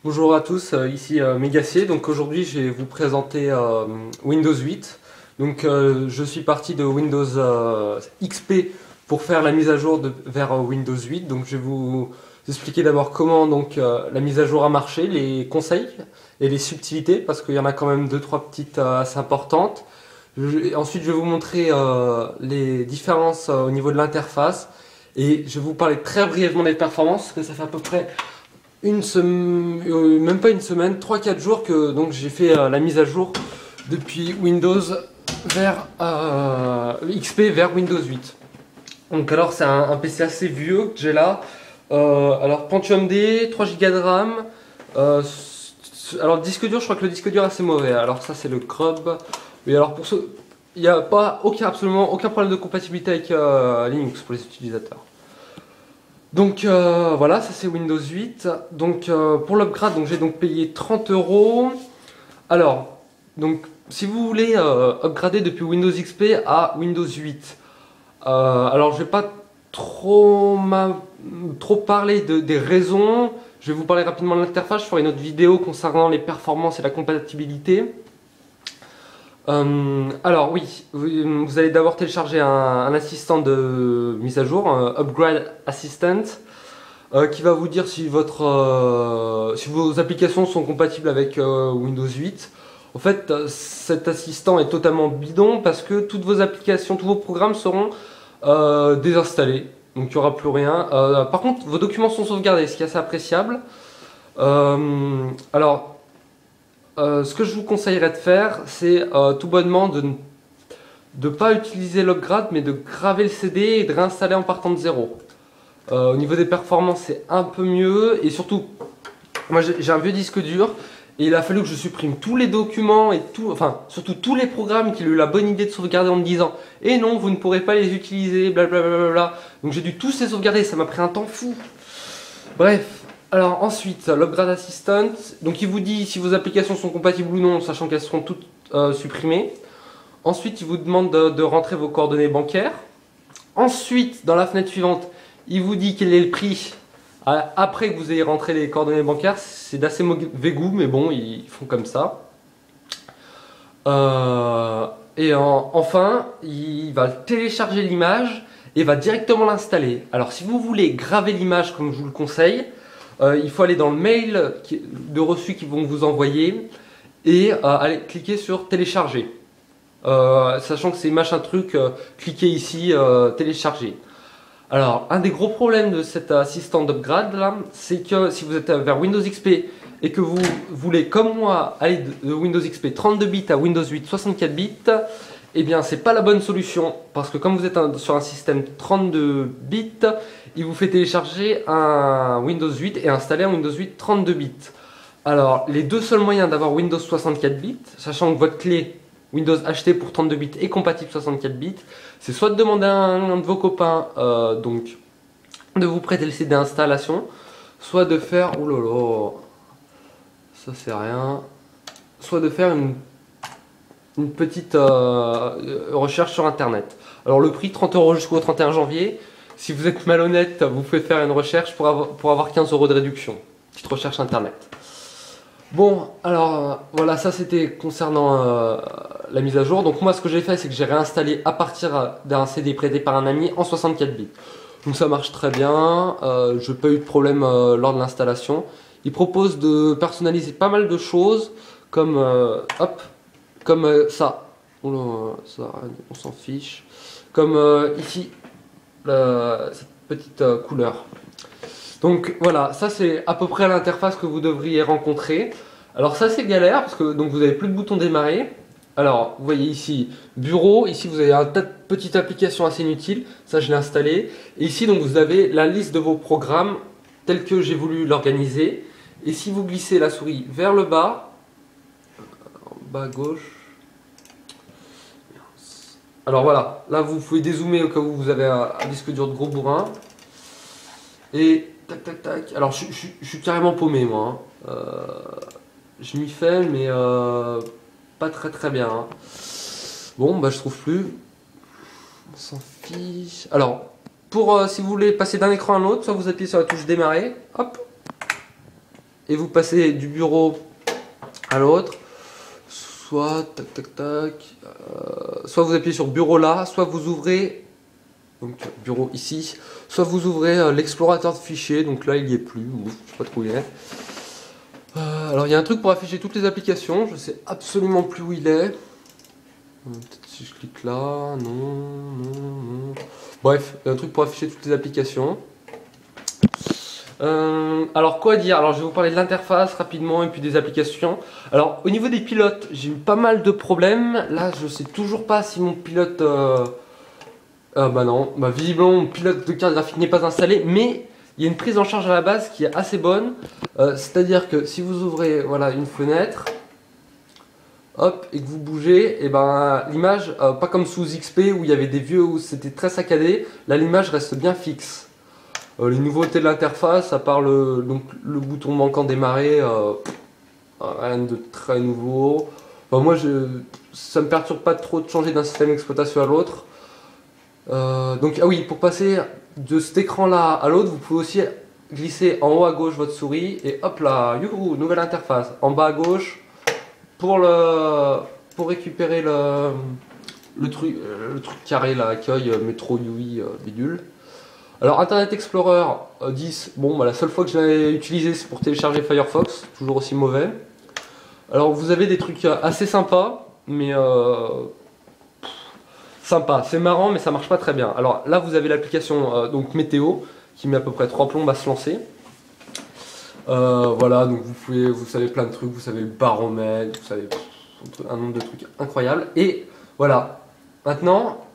Bonjour à tous, ici Mégacier. Donc aujourd'hui je vais vous présenter Windows 8. Donc je suis parti de Windows XP pour faire la mise à jour vers Windows 8. Donc je vais vous expliquer d'abord comment la mise à jour a marché, les conseils et les subtilités parce qu'il y en a quand même deux trois petites assez importantes. Ensuite je vais vous montrer les différences au niveau de l'interface et je vais vous parler très brièvement des performances parce que ça fait à peu près même pas une semaine, 3-4 jours que donc j'ai fait la mise à jour depuis Windows vers XP vers Windows 8. Donc alors c'est un PC assez vieux que j'ai là. Alors Pentium D, 3 Go de RAM. Alors disque dur, je crois que le disque dur est assez mauvais. Alors ça c'est le Crub. Et alors pour ceux, il n'y a pas absolument aucun problème de compatibilité avec Linux pour les utilisateurs. Donc voilà, ça c'est Windows 8. Donc pour l'upgrade, j'ai donc payé 30 euros. Alors, donc si vous voulez upgrader depuis Windows XP à Windows 8, alors je vais pas trop parler des raisons. Je vais vous parler rapidement de l'interface. Je ferai une autre vidéo concernant les performances et la compatibilité. Alors oui, vous allez d'abord télécharger un assistant de mise à jour, un Upgrade Assistant, qui va vous dire si si vos applications sont compatibles avec Windows 8. En fait, cet assistant est totalement bidon parce que toutes vos applications, tous vos programmes seront désinstallés. Donc il n'y aura plus rien. Par contre, vos documents sont sauvegardés, ce qui est assez appréciable. Alors, ce que je vous conseillerais de faire, c'est tout bonnement de ne pas utiliser l'upgrade, mais de graver le CD et de réinstaller en partant de zéro. Au niveau des performances, c'est un peu mieux. Et surtout, moi j'ai un vieux disque dur. Et il a fallu que je supprime tous les documents et surtout tous les programmes qu'il a eu la bonne idée de sauvegarder en me disant et non, vous ne pourrez pas les utiliser, blablabla. Donc j'ai dû tous les sauvegarder, ça m'a pris un temps fou. Bref, alors ensuite, l'Upgrade Assistant. Donc il vous dit si vos applications sont compatibles ou non, sachant qu'elles seront toutes supprimées. Ensuite, il vous demande de rentrer vos coordonnées bancaires. Ensuite, dans la fenêtre suivante, il vous dit quel est le prix après que vous ayez rentré les coordonnées bancaires. C'est d'assez mauvais goût, mais bon, ils font comme ça. Enfin, il va télécharger l'image et va directement l'installer. Alors, si vous voulez graver l'image comme je vous le conseille, il faut aller dans le mail de reçu qu'ils vont vous envoyer et aller cliquer sur télécharger. Sachant que c'est machin truc, cliquez ici, télécharger. Alors, un des gros problèmes de cet assistant d'upgrade là, c'est que si vous êtes vers Windows XP et que vous voulez, comme moi, aller de Windows XP 32 bits à Windows 8 64 bits, eh bien, c'est pas la bonne solution parce que comme vous êtes sur un système 32 bits, il vous fait télécharger un Windows 8 et installer un Windows 8 32 bits. Alors, les deux seuls moyens d'avoir Windows 64 bits, sachant que votre clé Windows achetée pour 32 bits est compatible 64 bits, c'est soit de demander à un de vos copains de vous prêter le CD d'installation, soit de faire, oh là là, ça c'est rien, soit de faire une petite recherche sur internet. Alors le prix 30 euros jusqu'au 31 janvier. Si vous êtes malhonnête, vous pouvez faire une recherche pour avoir 15 euros de réduction. Petite recherche internet. Bon, alors voilà, ça c'était concernant la mise à jour. Donc moi ce que j'ai fait, c'est que j'ai réinstallé à partir d'un CD prêté par un ami en 64 bits. Donc ça marche très bien, je n'ai pas eu de problème lors de l'installation. Il propose de personnaliser pas mal de choses, comme ça. Oh là, ça, on s'en fiche. Comme ici, cette petite couleur. Donc voilà, ça c'est à peu près l'interface que vous devriez rencontrer. Alors ça c'est galère parce que donc vous n'avez plus de bouton démarrer. Alors vous voyez ici bureau, ici vous avez un tas de petites applications assez inutiles, ça je l'ai installé. Et ici donc vous avez la liste de vos programmes tels que j'ai voulu l'organiser. Et si vous glissez la souris vers le bas, en bas à gauche. Alors voilà, là vous pouvez dézoomer au cas où vous avez un disque dur de gros bourrin. Et tac tac tac. Alors je suis carrément paumé moi. Je m'y fais mais pas très bien. Hein. Bon bah je trouve plus. On s'en fiche. Alors pour si vous voulez passer d'un écran à l'autre, soit vous appuyez sur la touche démarrer, hop. et vous passez du bureau à l'autre. Soit tac tac tac, soit vous appuyez sur bureau là, soit vous ouvrez donc bureau ici, soit vous ouvrez l'explorateur de fichiers. Donc là il n'y est plus, je sais pas trop où il est. Alors il y a un truc pour afficher toutes les applications, je sais absolument plus où il est. Peut-être si je clique là, non. Bref, il y a un truc pour afficher toutes les applications. Alors quoi dire? Alors je vais vous parler de l'interface rapidement et puis des applications. Alors au niveau des pilotes, j'ai eu pas mal de problèmes. Là je sais toujours pas si mon pilote... bah non, bah visiblement mon pilote de carte graphique n'est pas installé, mais il y a une prise en charge à la base qui est assez bonne. C'est-à-dire que si vous ouvrez voilà, une fenêtre, hop, et que vous bougez, et ben l'image, pas comme sous XP où il y avait des vieux où c'était très saccadé, là l'image reste bien fixe. Les nouveautés de l'interface, à part le bouton manquant démarrer, rien de très nouveau. Enfin, moi, ça me perturbe pas trop de changer d'un système d'exploitation à l'autre. Donc, ah oui, pour passer de cet écran-là à l'autre, vous pouvez aussi glisser en haut à gauche votre souris et hop là, youhou, nouvelle interface. En bas à gauche, pour récupérer le truc carré là, accueil, métro, UI, bidule. Alors Internet Explorer 10, bon bah, la seule fois que je l'ai utilisé c'est pour télécharger Firefox, toujours aussi mauvais. Alors vous avez des trucs assez sympas, mais sympa, c'est marrant mais ça marche pas très bien. Alors là vous avez l'application donc météo qui met à peu près 3 plombes à se lancer. Voilà, donc vous savez plein de trucs, vous savez le baromètre, vous savez un nombre de trucs incroyables. Et voilà, maintenant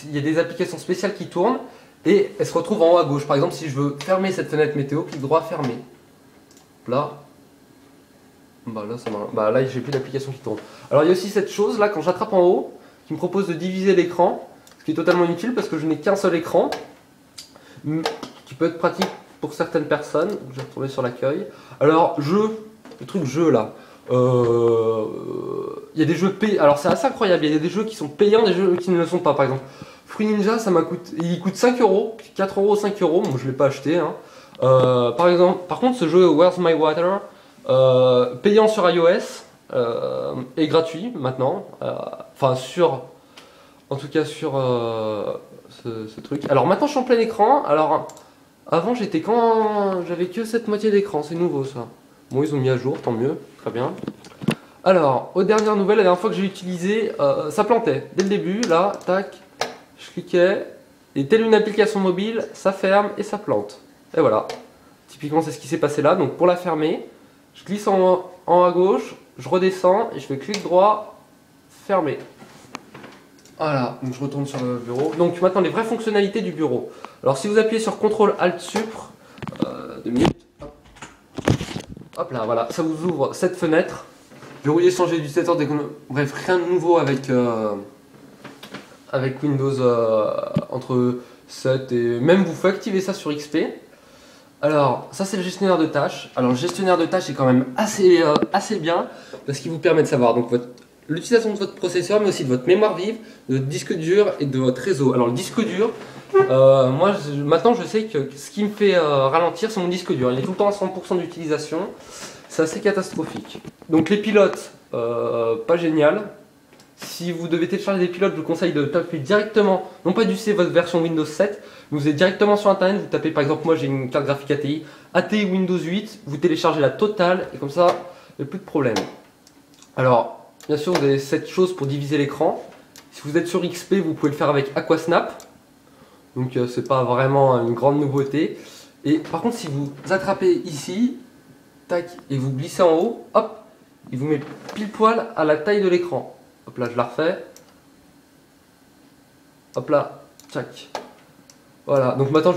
il y a des applications spéciales qui tournent. Et elle se retrouve en haut à gauche. Par exemple, si je veux fermer cette fenêtre météo, clic droit, fermer. Là, là j'ai plus d'application qui tourne. Alors il y a aussi cette chose là, quand j'attrape en haut, qui me propose de diviser l'écran, ce qui est totalement inutile parce que je n'ai qu'un seul écran, qui peut être pratique pour certaines personnes. Je vais retourner sur l'accueil. Alors le truc jeu là. Il y a des jeux payants. Alors c'est assez incroyable. Il y a des jeux qui sont payants, des jeux qui ne le sont pas. Par exemple. Fruit Ninja, il coûte 5 euros, 4 euros, 5 euros, moi je ne l'ai pas acheté. Hein. Par contre, ce jeu Where's My Water, payant sur iOS, est gratuit maintenant. Enfin, en tout cas sur ce truc. Alors maintenant, je suis en plein écran. Alors, avant, j'avais que cette moitié d'écran, c'est nouveau ça. Bon, ils ont mis à jour, tant mieux, très bien. Alors, aux dernières nouvelles, la dernière fois que j'ai utilisé, ça plantait. Dès le début, là, tac. Je cliquais, et telle une application mobile, ça ferme et ça plante. Et voilà. Typiquement, c'est ce qui s'est passé là. Donc pour la fermer, je glisse en haut à gauche, je redescends et je fais clic droit, fermer. Voilà, donc je retourne sur le bureau. Donc maintenant, les vraies fonctionnalités du bureau. Alors si vous appuyez sur CTRL ALT SUPR, 2 minutes, hop là, voilà, ça vous ouvre cette fenêtre. Verrouiller, changer d'utilisateur, bref, rien de nouveau avec Windows entre 7 et... Même vous pouvez activer ça sur XP. Alors, ça c'est le gestionnaire de tâches. Alors, le gestionnaire de tâches est quand même assez bien parce qu'il vous permet de savoir donc l'utilisation de votre processeur, mais aussi de votre mémoire vive, de votre disque dur et de votre réseau. Alors, le disque dur, maintenant je sais que ce qui me fait ralentir, c'est mon disque dur. Il est tout le temps à 100% d'utilisation. C'est assez catastrophique. Donc, les pilotes, pas génial. Si vous devez télécharger des pilotes, je vous conseille de taper directement, non pas du C, votre version Windows 7, vous êtes directement sur internet, vous tapez par exemple, moi j'ai une carte graphique ATI Windows 8, vous téléchargez la totale et comme ça, il n'y a plus de problème. Alors, bien sûr, vous avez cette chose pour diviser l'écran. Si vous êtes sur XP, vous pouvez le faire avec Aquasnap, donc c'est pas vraiment une grande nouveauté. Et par contre, si vous attrapez ici, tac, et vous glissez en haut, hop, il vous met pile poil à la taille de l'écran. Hop là, je la refais. Hop là, tchac. Voilà, donc maintenant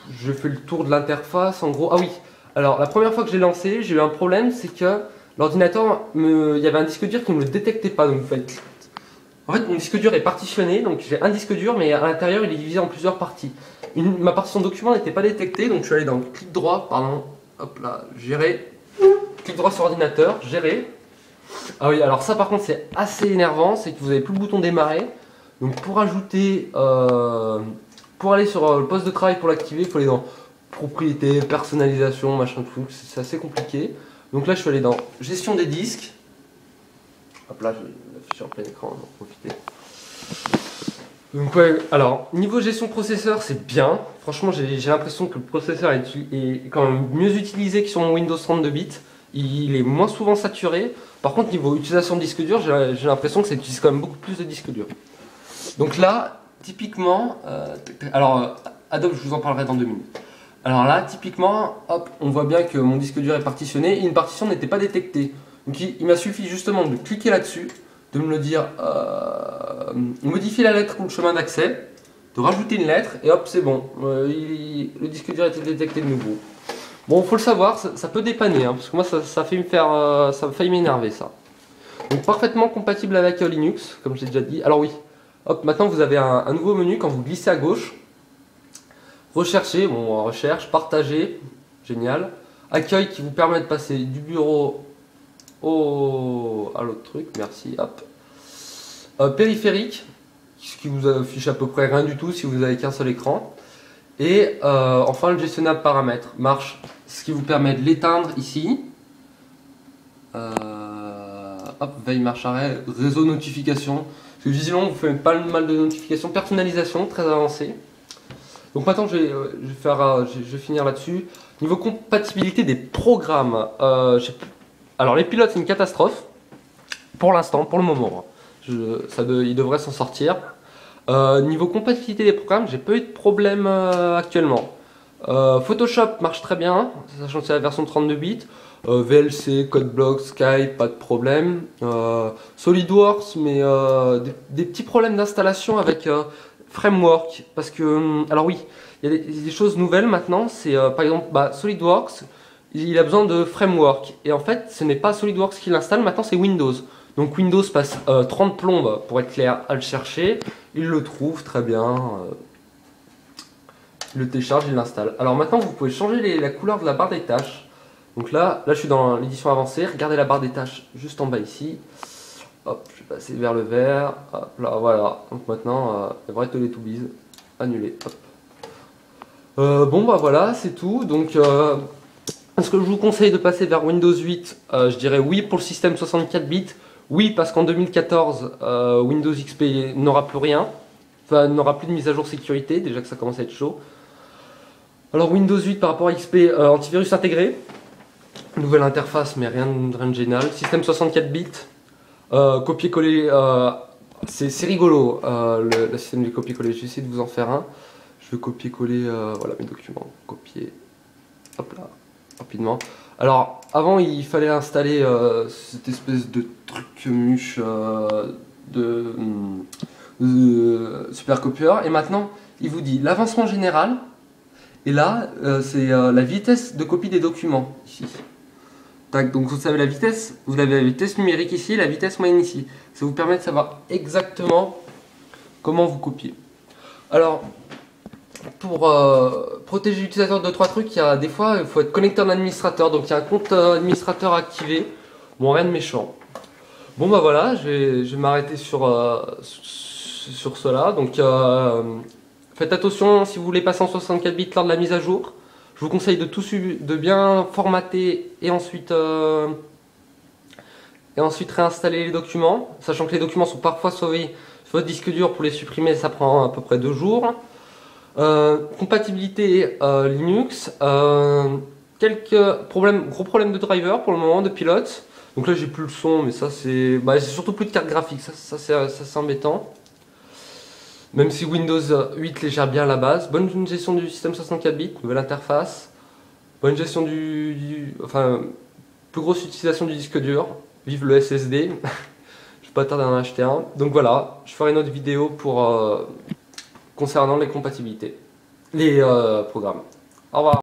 je fais le tour de l'interface. En gros, ah oui, alors la première fois que j'ai lancé, j'ai eu un problème, c'est que l'ordinateur, il y avait un disque dur qui ne me le détectait pas. Donc, en fait, mon disque dur est partitionné, donc j'ai un disque dur, mais à l'intérieur, il est divisé en plusieurs parties. Ma partition document n'était pas détectée, donc je suis allé dans clic droit, pardon, hop là, gérer, clic droit sur ordinateur, gérer. Ah oui, alors ça par contre c'est assez énervant, c'est que vous n'avez plus le bouton démarrer. Donc pour ajouter, pour aller sur le poste de travail pour l'activer, il faut aller dans propriétés, personnalisation, machin tout, c'est assez compliqué. Donc là je suis allé dans gestion des disques. Hop là, je vais l'afficher en plein écran, on va en profiter. Donc ouais, alors niveau gestion processeur c'est bien. Franchement j'ai l'impression que le processeur est quand même mieux utilisé que sur mon Windows 32 bits. Il est moins souvent saturé. Par contre niveau utilisation de disque dur, j'ai l'impression que ça utilise quand même beaucoup plus de disque dur. Donc là, typiquement, Adobe je vous en parlerai dans 2 minutes. Alors là, typiquement, hop, on voit bien que mon disque dur est partitionné et une partition n'était pas détectée. Donc il m'a suffi justement de cliquer là-dessus, de me le dire, modifier la lettre ou le chemin d'accès, de rajouter une lettre et hop, c'est bon. Le disque dur a été détecté de nouveau. Bon, faut le savoir, ça peut dépanner, hein, parce que moi ça fait me faire, ça a failli m'énerver ça. Donc parfaitement compatible avec Linux, comme j'ai déjà dit. Alors oui, hop, maintenant vous avez un nouveau menu quand vous glissez à gauche. Rechercher, bon, recherche, partager, génial. Accueil qui vous permet de passer du bureau à l'autre truc, merci, hop. Périphérique, ce qui vous affiche à peu près rien du tout si vous avez qu'un seul écran. Et enfin le gestionnaire paramètres, marche, ce qui vous permet de l'éteindre ici. Hop, veille, marche arrêt, réseau notification. Parce que visiblement vous faites pas mal de notifications, personnalisation, très avancée. Donc maintenant je vais finir là-dessus. Niveau compatibilité des programmes, alors les pilotes c'est une catastrophe. Pour l'instant, pour le moment. Il devrait s'en sortir. Niveau compatibilité des programmes, j'ai pas eu de problème actuellement. Photoshop marche très bien, sachant que c'est la version 32 bits. VLC, CodeBlock, Skype, pas de problème. SolidWorks, mais des petits problèmes d'installation avec Framework. Parce que, alors oui, il y a des choses nouvelles maintenant. C'est par exemple SolidWorks, il a besoin de Framework. Et en fait, ce n'est pas SolidWorks qui l'installe, maintenant c'est Windows. Donc Windows passe 30 plombes, pour être clair, à le chercher. Il le trouve très bien. Il le télécharge, il l'installe. Alors maintenant, vous pouvez changer la couleur de la barre des tâches. Donc là je suis dans l'édition avancée. Regardez la barre des tâches juste en bas ici. Hop, je vais passer vers le vert. Hop, là, voilà. Donc maintenant, devrait être les to bise. Annulé. Hop. Bon, bah voilà, c'est tout. Donc, est-ce que je vous conseille de passer vers Windows 8? Je dirais oui pour le système 64 bits. Oui, parce qu'en 2014, Windows XP n'aura plus rien. Enfin, n'aura plus de mise à jour sécurité. Déjà que ça commence à être chaud. Alors, Windows 8 par rapport à XP, antivirus intégré. Nouvelle interface, mais rien de génial. Système 64 bits. Copier-coller, c'est rigolo le système de copier-coller. Je vais essayer de vous en faire un. Je vais copier-coller voilà, mes documents. Copier. Hop là. Rapidement. Alors, avant, il fallait installer cette espèce de truc muche de supercopieur. Et maintenant, il vous dit l'avancement général. Et là, c'est la vitesse de copie des documents, ici. Tac, donc vous savez la vitesse, vous avez la vitesse numérique ici, la vitesse moyenne ici. Ça vous permet de savoir exactement comment vous copiez. Alors, pour protéger l'utilisateur de 2-3 trucs, il y a des fois, il faut être connecté en administrateur. Donc il y a un compte administrateur activé. Bon, rien de méchant. Bon bah voilà, je vais m'arrêter sur cela. Donc faites attention si vous voulez passer en 64 bits lors de la mise à jour. Je vous conseille de bien formater et ensuite réinstaller les documents, sachant que les documents sont parfois sauvés sur votre disque dur. Pour les supprimer, ça prend à peu près 2 jours. Compatibilité Linux, quelques gros problèmes de driver pour le moment, de pilote. Donc là j'ai plus le son, mais ça c'est surtout plus de carte graphique, ça c'est embêtant. Même si Windows 8 les gère bien à la base. Bonne gestion du système 64 bits, nouvelle interface. Bonne gestion enfin, plus grosse utilisation du disque dur. Vive le SSD. Je vais pas tarder à en acheter un. Donc voilà, je ferai une autre vidéo pour concernant les compatibilités, les programmes. Au revoir.